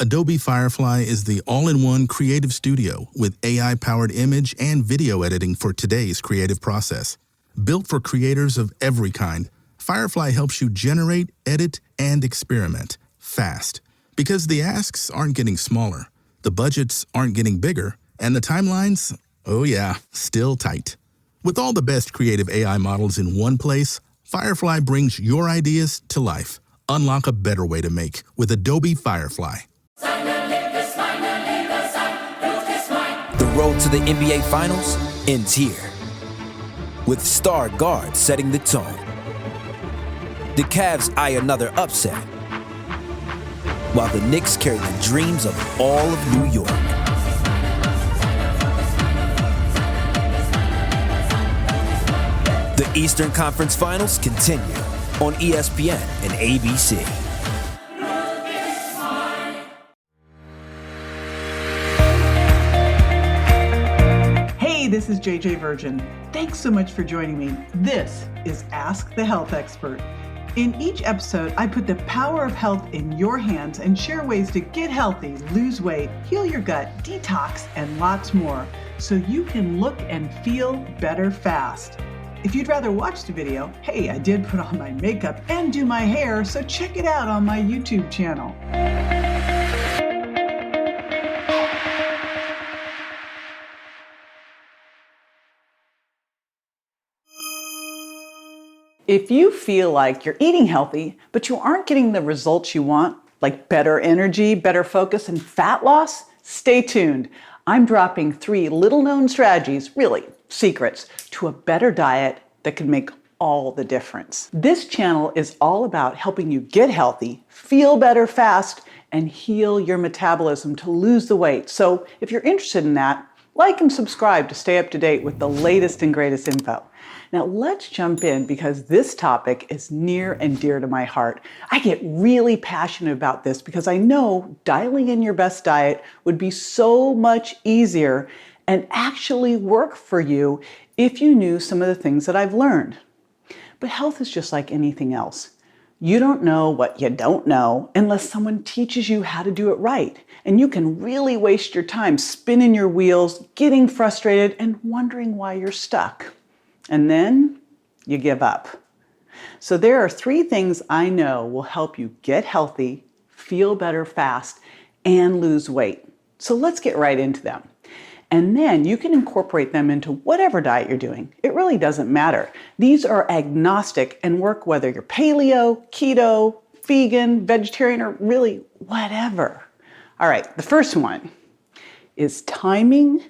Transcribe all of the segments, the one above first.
Adobe Firefly is the all-in-one creative studio with AI-powered image and video editing for today's creative process. Built for creators of every kind, Firefly helps you generate, edit, and experiment fast. Because the asks aren't getting smaller, the budgets aren't getting bigger, and the timelines, oh yeah, still tight. With all the best creative AI models in one place, Firefly brings your ideas to life. Unlock a better way to make with Adobe Firefly. The road to the NBA Finals ends here, with star guards setting the tone. The Cavs eye another upset, while the Knicks carry the dreams of all of New York. The Eastern Conference Finals continue on ESPN and ABC. Hey, this is JJ Virgin. Thanks so much for joining me. This is Ask the Health Expert. In each episode, I put the power of health in your hands and share ways to get healthy, lose weight, heal your gut, detox, and lots more, so you can look and feel better fast. If you'd rather watch the video, hey, I did put on my makeup and do my hair, so check it out on my YouTube channel. If you feel like you're eating healthy, but you aren't getting the results you want, like better energy, better focus, and fat loss, stay tuned. I'm dropping 3 little-known strategies, really secrets, to a better diet that can make all the difference. This channel is all about helping you get healthy, feel better fast, and heal your metabolism to lose the weight. So if you're interested in that, like and subscribe to stay up to date with the latest and greatest info. Now let's jump in, because this topic is near and dear to my heart. I get really passionate about this because I know dialing in your best diet would be so much easier and actually work for you if you knew some of the things that I've learned. But health is just like anything else. You don't know what you don't know unless someone teaches you how to do it right. And you can really waste your time spinning your wheels, getting frustrated, and wondering why you're stuck. And then you give up. So there are 3 things I know will help you get healthy, feel better fast, and lose weight. So let's get right into them. And then you can incorporate them into whatever diet you're doing. It really doesn't matter. These are agnostic and work whether you're paleo, keto, vegan, vegetarian, or really whatever. All right, the first one is timing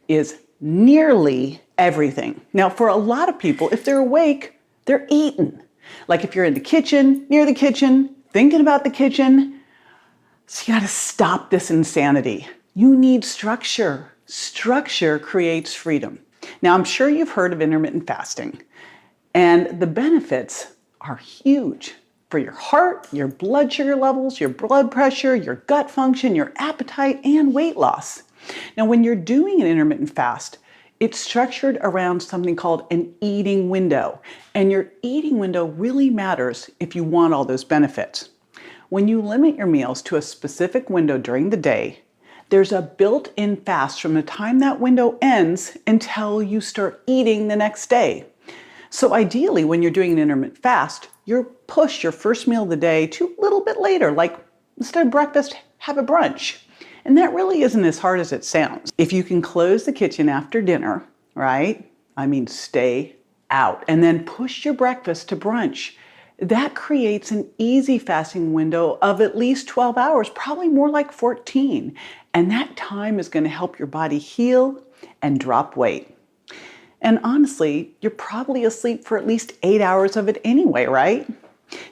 is nearly everything. Now, for a lot of people, if they're awake, they're eating. Like if you're in the kitchen, near the kitchen, thinking about the kitchen. So you gotta stop this insanity. You need structure. Structure creates freedom. Now, I'm sure you've heard of intermittent fasting, and the benefits are huge for your heart, your blood sugar levels, your blood pressure, your gut function, your appetite, and weight loss. Now, when you're doing an intermittent fast, it's structured around something called an eating window, and your eating window really matters if you want all those benefits. When you limit your meals to a specific window during the day, there's a built-in fast from the time that window ends until you start eating the next day. So ideally, when you're doing an intermittent fast, you push your first meal of the day to a little bit later, like instead of breakfast, have a brunch. And that really isn't as hard as it sounds. If you can close the kitchen after dinner, right? I mean, stay out, and then push your breakfast to brunch. That creates an easy fasting window of at least 12 hours, probably more like 14. And that time is going to help your body heal and drop weight. And honestly, you're probably asleep for at least 8 hours of it anyway, right?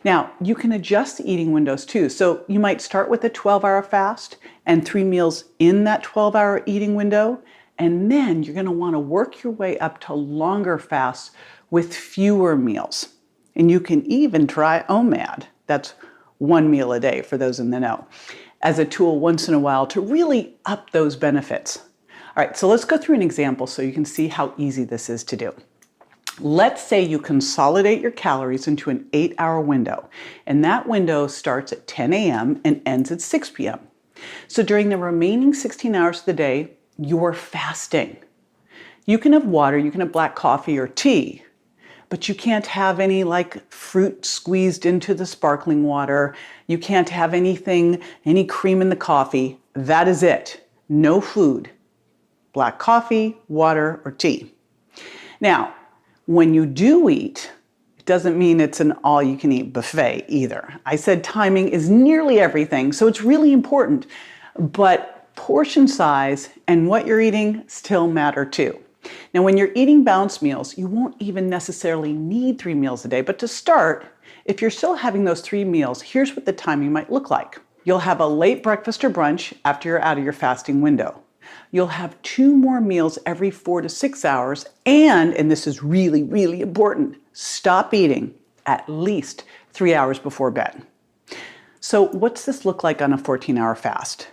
Now, you can adjust the eating windows too. So you might start with a 12-hour fast and 3 meals in that 12-hour eating window. And then you're going to want to work your way up to longer fasts with fewer meals. And you can even try OMAD, that's 1 meal a day for those in the know, as a tool once in a while to really up those benefits. All right, so let's go through an example so you can see how easy this is to do. Let's say you consolidate your calories into an 8-hour window, and that window starts at 10 a.m. and ends at 6 p.m. So during the remaining 16 hours of the day, you're fasting. You can have water, you can have black coffee or tea, but you can't have any like fruit squeezed into the sparkling water. You can't have anything, any cream in the coffee. That is it. No food. Black coffee, water, or tea. Now, when you do eat, it doesn't mean it's an all-you-can-eat buffet either. I said timing is nearly everything, so it's really important, but portion size and what you're eating still matter too. Now, when you're eating balanced meals, you won't even necessarily need 3 meals a day, but to start, if you're still having those 3 meals, here's what the timing might look like. You'll have a late breakfast or brunch after you're out of your fasting window. You'll have 2 more meals every 4 to 6 hours, and this is really, really important, stop eating at least 3 hours before bed. So what's this look like on a 14-hour fast?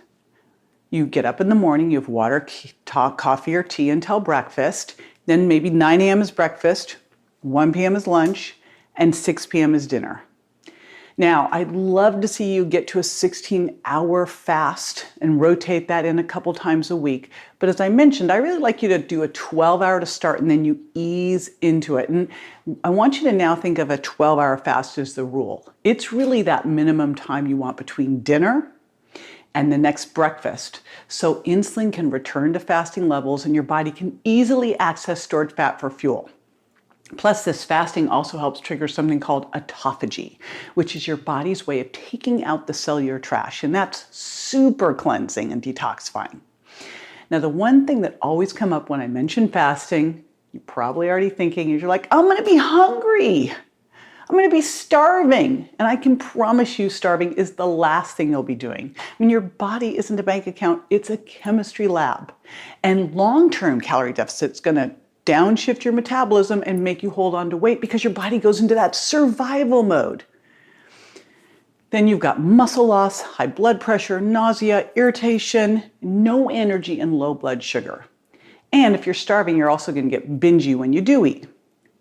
You get up in the morning, you have water, coffee, or tea until breakfast, then maybe 9 a.m. is breakfast, 1 p.m. is lunch, and 6 p.m. is dinner. Now, I'd love to see you get to a 16-hour fast and rotate that in a couple times a week. But as I mentioned, I really like you to do a 12-hour to start and then you ease into it. And I want you to now think of a 12-hour fast as the rule. It's really that minimum time you want between dinner and the next breakfast. So insulin can return to fasting levels and your body can easily access stored fat for fuel. Plus, this fasting also helps trigger something called autophagy, which is your body's way of taking out the cellular trash, and that's super cleansing and detoxifying. Now, the one thing that always comes up when I mention fasting, you're probably already thinking, is you're like, I'm gonna be hungry. I'm gonna be starving. And I can promise you starving is the last thing you'll be doing. I mean, your body isn't a bank account, it's a chemistry lab. And long-term calorie deficit's gonna downshift your metabolism and make you hold on to weight because your body goes into that survival mode. Then you've got muscle loss, high blood pressure, nausea, irritation, no energy, and low blood sugar. And if you're starving, you're also going to get bingy when you do eat.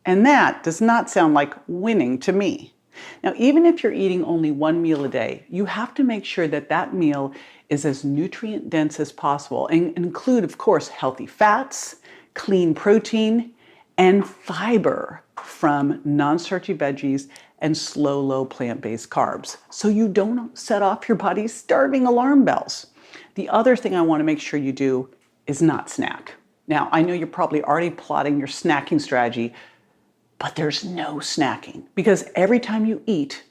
And that does not sound like winning to me. Now, even if you're eating only 1 meal a day, you have to make sure that that meal is as nutrient dense as possible and include, of course, healthy fats, clean protein, and fiber from non-starchy veggies and low plant-based carbs. So you don't set off your body's starving alarm bells. The other thing I want to make sure you do is not snack. Now, I know you're probably already plotting your snacking strategy, but there's no snacking because every time you eat,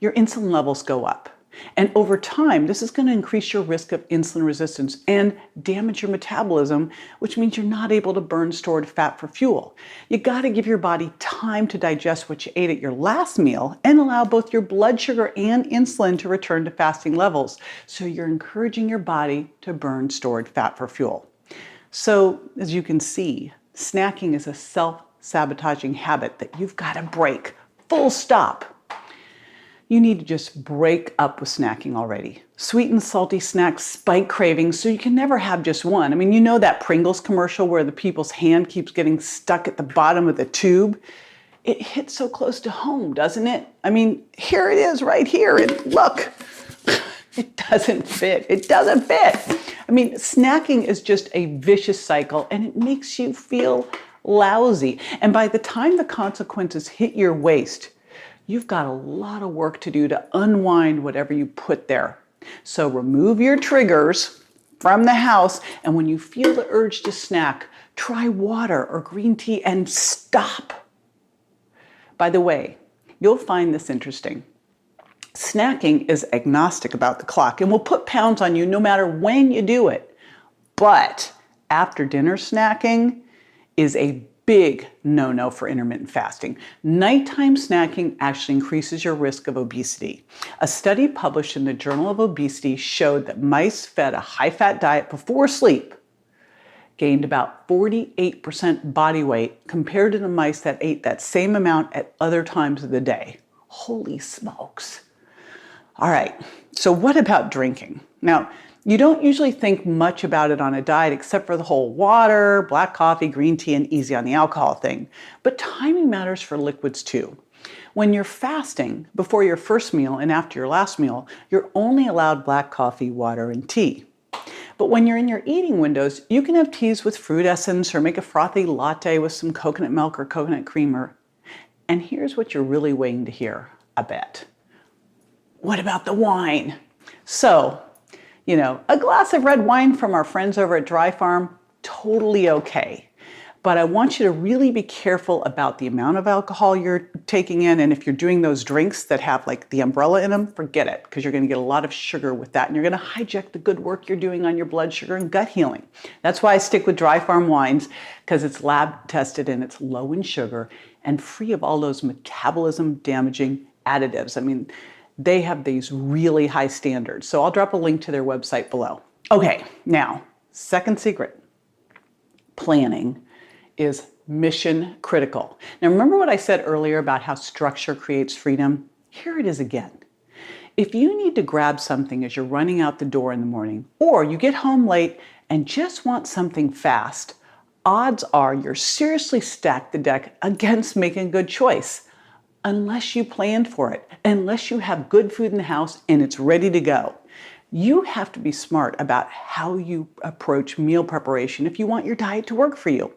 your insulin levels go up. And over time, this is going to increase your risk of insulin resistance and damage your metabolism, which means you're not able to burn stored fat for fuel. You got to give your body time to digest what you ate at your last meal and allow both your blood sugar and insulin to return to fasting levels. So you're encouraging your body to burn stored fat for fuel. So as you can see, snacking is a self-sabotaging habit that you've got to break. Full stop. You need to just break up with snacking already. Sweet and salty snacks spike cravings, so you can never have just one. I mean, you know that Pringles commercial where the people's hand keeps getting stuck at the bottom of the tube? It hits so close to home, doesn't it? I mean, here it is right here, and look, it doesn't fit. It doesn't fit. I mean, snacking is just a vicious cycle, and it makes you feel lousy. And by the time the consequences hit your waist, you've got a lot of work to do to unwind whatever you put there. So remove your triggers from the house, and when you feel the urge to snack, try water or green tea and stop. By the way, you'll find this interesting. Snacking is agnostic about the clock and will put pounds on you no matter when you do it. But after dinner snacking is a big no-no for intermittent fasting. Nighttime snacking actually increases your risk of obesity. A study published in the Journal of Obesity showed that mice fed a high-fat diet before sleep gained about 48% body weight compared to the mice that ate that same amount at other times of the day. Holy smokes. All right, so what about drinking? Now, you don't usually think much about it on a diet except for the whole water, black coffee, green tea, and easy on the alcohol thing. But timing matters for liquids too. When you're fasting, before your first meal and after your last meal, you're only allowed black coffee, water, and tea. But when you're in your eating windows, you can have teas with fruit essence or make a frothy latte with some coconut milk or coconut creamer. And here's what you're really waiting to hear, I bet. What about the wine? So, a glass of red wine from our friends over at Dry Farm, totally okay. But I want you to really be careful about the amount of alcohol you're taking in. And if you're doing those drinks that have like the umbrella in them, forget it, because you're going to get a lot of sugar with that. And you're going to hijack the good work you're doing on your blood sugar and gut healing. That's why I stick with Dry Farm wines, because it's lab tested and it's low in sugar and free of all those metabolism damaging additives. I mean, they have these really high standards. So I'll drop a link to their website below. Okay, now, second secret, planning is mission critical. Now remember what I said earlier about how structure creates freedom? Here it is again. If you need to grab something as you're running out the door in the morning, or you get home late and just want something fast, odds are you're seriously stacked the deck against making a good choice. Unless you planned for it, unless you have good food in the house and it's ready to go. You have to be smart about how you approach meal preparation if you want your diet to work for you.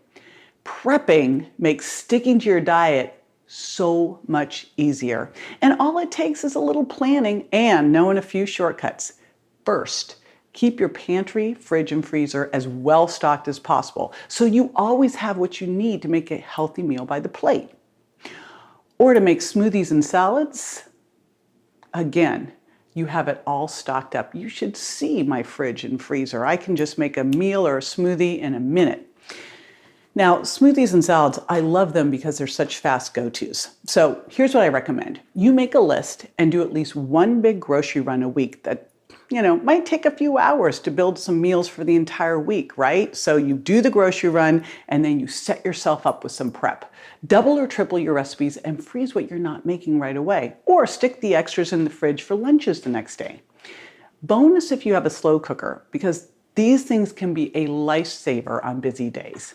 Prepping makes sticking to your diet so much easier. And all it takes is a little planning and knowing a few shortcuts. First, keep your pantry, fridge, and freezer as well stocked as possible so you always have what you need to make a healthy meal by the plate. Or to make smoothies and salads, again, you have it all stocked up. You should see my fridge and freezer. I can just make a meal or a smoothie in a minute. Now, smoothies and salads, I love them because they're such fast go-tos. So here's what I recommend. You make a list and do at least one big grocery run a week that, might take a few hours to build some meals for the entire week, right? So you do the grocery run and then you set yourself up with some prep. Double or triple your recipes and freeze what you're not making right away, or stick the extras in the fridge for lunches the next day. Bonus if you have a slow cooker, because these things can be a lifesaver on busy days.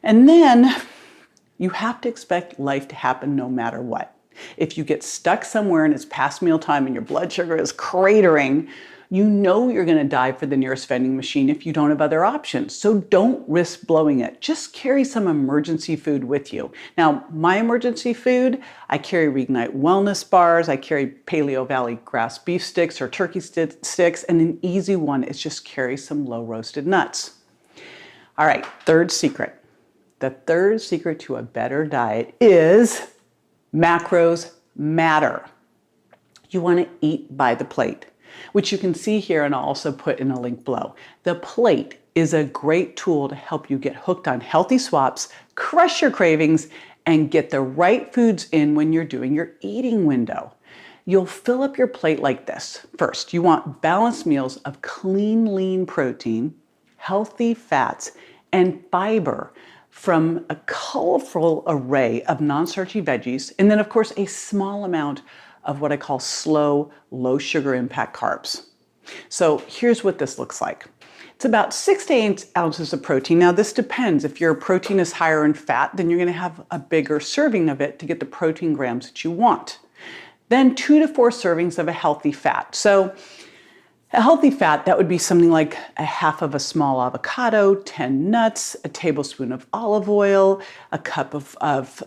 And then you have to expect life to happen no matter what. If you get stuck somewhere and it's past mealtime and your blood sugar is cratering, you know you're going to dive for the nearest vending machine if you don't have other options. So don't risk blowing it. Just carry some emergency food with you. Now, my emergency food, I carry Reignite Wellness bars, I carry Paleo Valley grass beef sticks or turkey sticks, and an easy one is just carry some low roasted nuts. All right, third secret. The third secret to a better diet is macros matter. You want to eat by the plate, which you can see here and I'll also put in a link below. The plate is a great tool to help you get hooked on healthy swaps, crush your cravings, and get the right foods in when you're doing your eating window. You'll fill up your plate like this. First, you want balanced meals of clean, lean protein, healthy fats, and fiber from a colorful array of non-starchy veggies, and then of course a small amount of what I call slow, low sugar impact carbs. So here's what this looks like. It's about 6 to 8 ounces of protein. Now this depends. If your protein is higher in fat, then you're gonna have a bigger serving of it to get the protein grams that you want. Then 2 to 4 servings of a healthy fat. So a healthy fat, that would be something like a half of a small avocado, 10 nuts, a tablespoon of olive oil, a cup of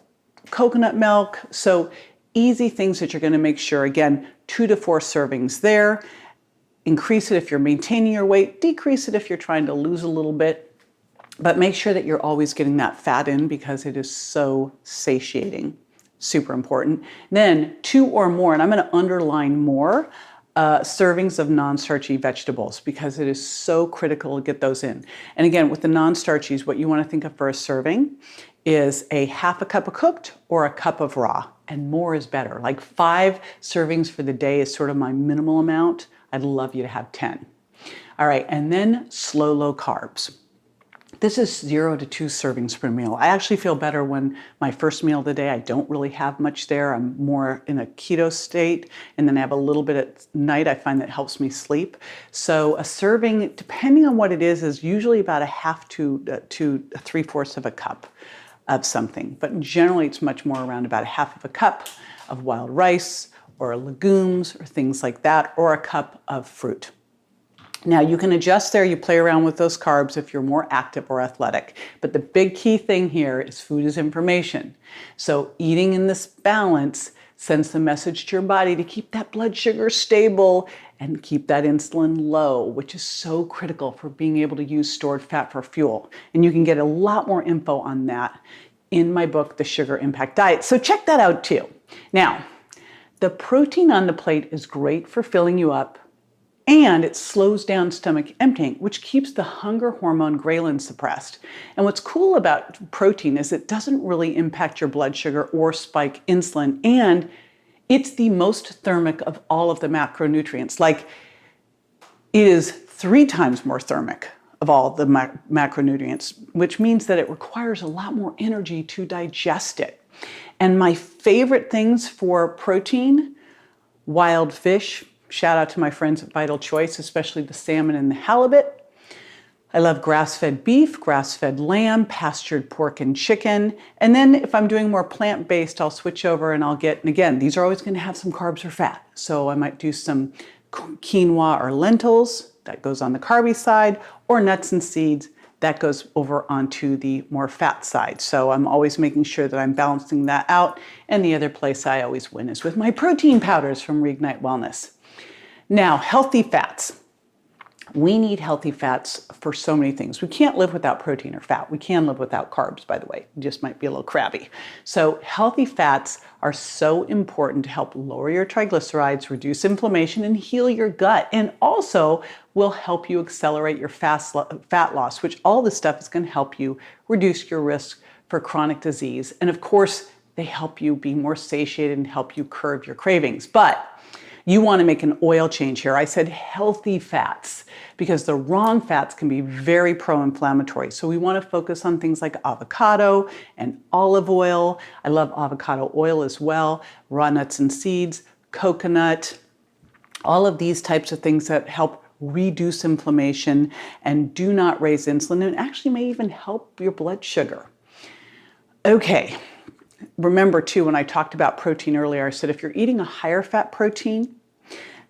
coconut milk. So easy things that you're going to make sure, again, 2 to 4 servings there. Increase it if you're maintaining your weight, decrease it if you're trying to lose a little bit, but make sure that you're always getting that fat in because it is so satiating. Super important. Then 2 or more, and I'm going to underline more, servings of non-starchy vegetables because it is so critical to get those in. And again, with the non-starchies, what you want to think of for a serving is a half a cup of cooked or a cup of raw, and more is better. Like 5 servings for the day is sort of my minimal amount. I'd love you to have 10. All right, and then slow, low carbs. This is 0 to 2 servings per meal. I actually feel better when my first meal of the day, I don't really have much there. I'm more in a keto state, and then I have a little bit at night. I find that helps me sleep. So a serving, depending on what it is usually about a half to 3/4 of a cup. of something. But generally, it's much more around about a half of a cup of wild rice or legumes or things like that, or a cup of fruit. Now, you can adjust there. You play around with those carbs if you're more active or athletic. But the big key thing here is food is information. So eating in this balance sends the message to your body to keep that blood sugar stable and keep that insulin low, which is so critical for being able to use stored fat for fuel. And you can get a lot more info on that in my book, The Sugar Impact Diet. So check that out too. Now, the protein on the plate is great for filling you up, and it slows down stomach emptying, which keeps the hunger hormone ghrelin suppressed. And what's cool about protein is it doesn't really impact your blood sugar or spike insulin, and it's the most thermic of all of the macronutrients. Like, it is 3 times more thermic of all the macronutrients, which means that it requires a lot more energy to digest it. And my favorite things for protein, wild fish. Shout out to my friends at Vital Choice, especially the salmon and the halibut. I love grass-fed beef, grass-fed lamb, pastured pork and chicken. And then if I'm doing more plant-based, I'll switch over and I'll get, and again, these are always going to have some carbs or fat. So I might do some quinoa or lentils, that goes on the carby side, or nuts and seeds, that goes over onto the more fat side. So I'm always making sure that I'm balancing that out. And the other place I always win is with my protein powders from Reignite Wellness. Now, healthy fats. We need healthy fats for so many things. We can't live without protein or fat. We can live without carbs, by the way. It just might be a little crabby. So healthy fats are so important to help lower your triglycerides, reduce inflammation, and heal your gut. And also will help you accelerate your fat loss, which all this stuff is going to help you reduce your risk for chronic disease. And of course, they help you be more satiated and help you curb your cravings. But you want to make an oil change here. I said healthy fats because the wrong fats can be very pro-inflammatory. So we want to focus on things like avocado and olive oil. I love avocado oil as well, raw nuts and seeds, coconut, all of these types of things that help reduce inflammation and do not raise insulin and actually may even help your blood sugar. Okay. Remember too, when I talked about protein earlier, I said if you're eating a higher fat protein,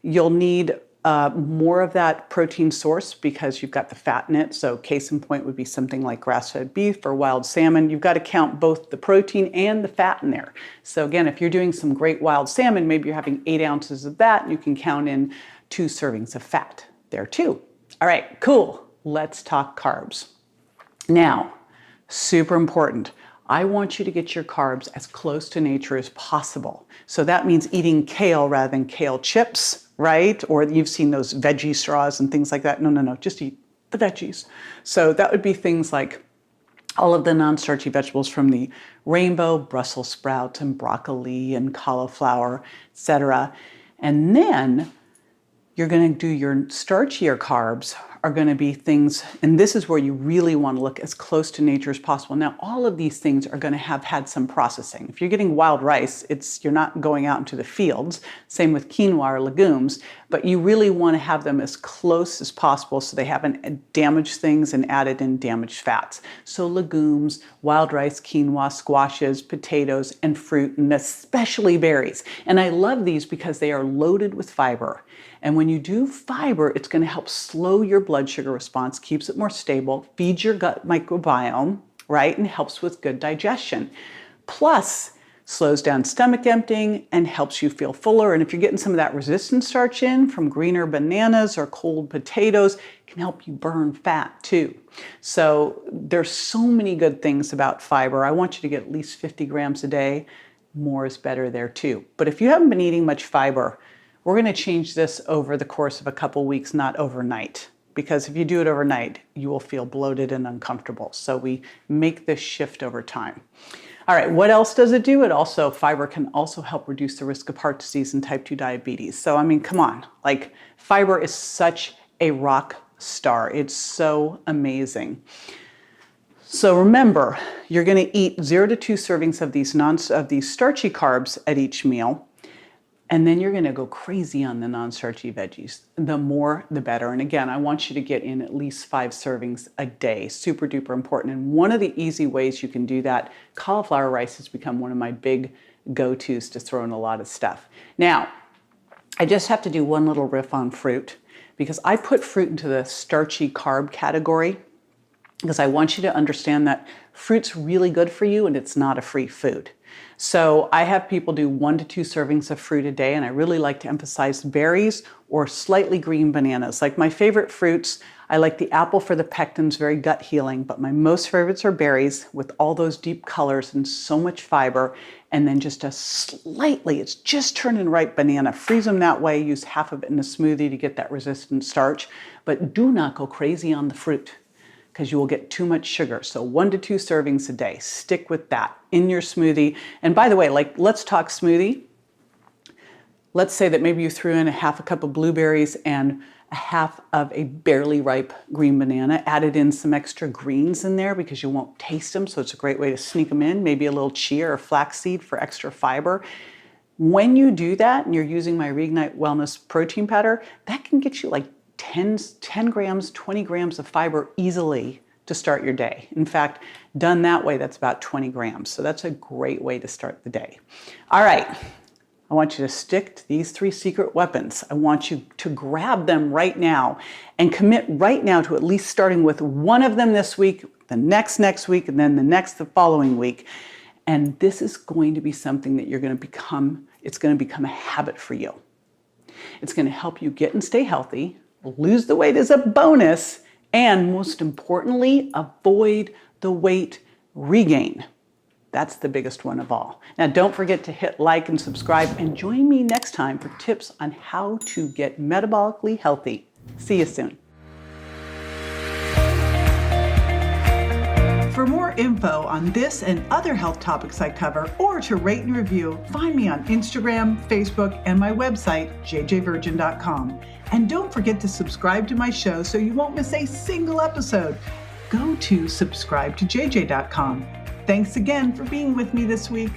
you'll need more of that protein source because you've got the fat in it. So case in point would be something like grass-fed beef or wild salmon. You've got to count both the protein and the fat in there. So again, if you're doing some great wild salmon, maybe you're having 8 ounces of that, and you can count in 2 servings of fat there too. All right, cool. Let's talk carbs. Now, super important. I want you to get your carbs as close to nature as possible. So that means eating kale rather than kale chips, right? Or you've seen those veggie straws and things like that. No, just eat the veggies. So that would be things like all of the non-starchy vegetables from the rainbow, Brussels sprouts and broccoli and cauliflower, etc. And then you're going to do your starchier carbs are going to be things, and this is where you really want to look as close to nature as possible. Now, all of these things are going to have had some processing. If you're getting wild rice, you're not going out into the fields. Same with quinoa or legumes, but you really want to have them as close as possible so they haven't damaged things and added in damaged fats. So legumes, wild rice, quinoa, squashes, potatoes, and fruit, and especially berries. And I love these because they are loaded with fiber. And when you do fiber, it's going to help slow your blood sugar response, keeps it more stable, feeds your gut microbiome, right? And helps with good digestion. Plus, slows down stomach emptying and helps you feel fuller. And if you're getting some of that resistant starch in from greener bananas or cold potatoes, it can help you burn fat too. So there's so many good things about fiber. I want you to get at least 50 grams a day. More is better there too. But if you haven't been eating much fiber, we're going to change this over the course of a couple weeks, not overnight. Because if you do it overnight, you will feel bloated and uncomfortable. So we make this shift over time. All right, what else does it do? Fiber can also help reduce the risk of heart disease and type 2 diabetes. So, I mean, come on, like fiber is such a rock star. It's so amazing. So remember, you're going to eat 0 to 2 servings of these starchy carbs at each meal. And then you're gonna go crazy on the non-starchy veggies. The more, the better. And again, I want you to get in at least 5 servings a day. Super duper important. And one of the easy ways you can do that, cauliflower rice has become one of my big go-tos to throw in a lot of stuff. Now, I just have to do one little riff on fruit, because I put fruit into the starchy carb category, because I want you to understand that fruit's really good for you and it's not a free food. So I have people do 1 to 2 servings of fruit a day, and I really like to emphasize berries or slightly green bananas. Like my favorite fruits, I like the apple for the pectins, very gut healing, but my most favorites are berries with all those deep colors and so much fiber, and then just a slightly, it's just turning ripe banana. Freeze them that way, use half of it in a smoothie to get that resistant starch, but do not go crazy on the fruit, because you will get too much sugar. So 1 to 2 servings a day. Stick with that in your smoothie. And by the way, like, let's talk smoothie. Let's say that maybe you threw in a half a cup of blueberries and a half of a barely ripe green banana, added in some extra greens in there because you won't taste them, so it's a great way to sneak them in, maybe a little chia or flaxseed for extra fiber. When you do that and you're using my Reignite Wellness protein powder, that can get you like 10 grams, 20 grams of fiber easily to start your day. In fact, done that way, that's about 20 grams. So that's a great way to start the day. All right, I want you to stick to these 3 secret weapons. I want you to grab them right now and commit right now to at least starting with one of them this week, the next week, and then the following week. And this is going to be something that you're going to become, it's going to become a habit for you. It's going to help you get and stay healthy, lose the weight as a bonus, and most importantly, avoid the weight regain. That's the biggest one of all. Now, don't forget to hit like and subscribe, and join me next time for tips on how to get metabolically healthy. See you soon. For more info on this and other health topics I cover, or to rate and review, find me on Instagram, Facebook, and my website, jjvirgin.com. And don't forget to subscribe to my show so you won't miss a single episode. Go to subscribetojj.com. Thanks again for being with me this week.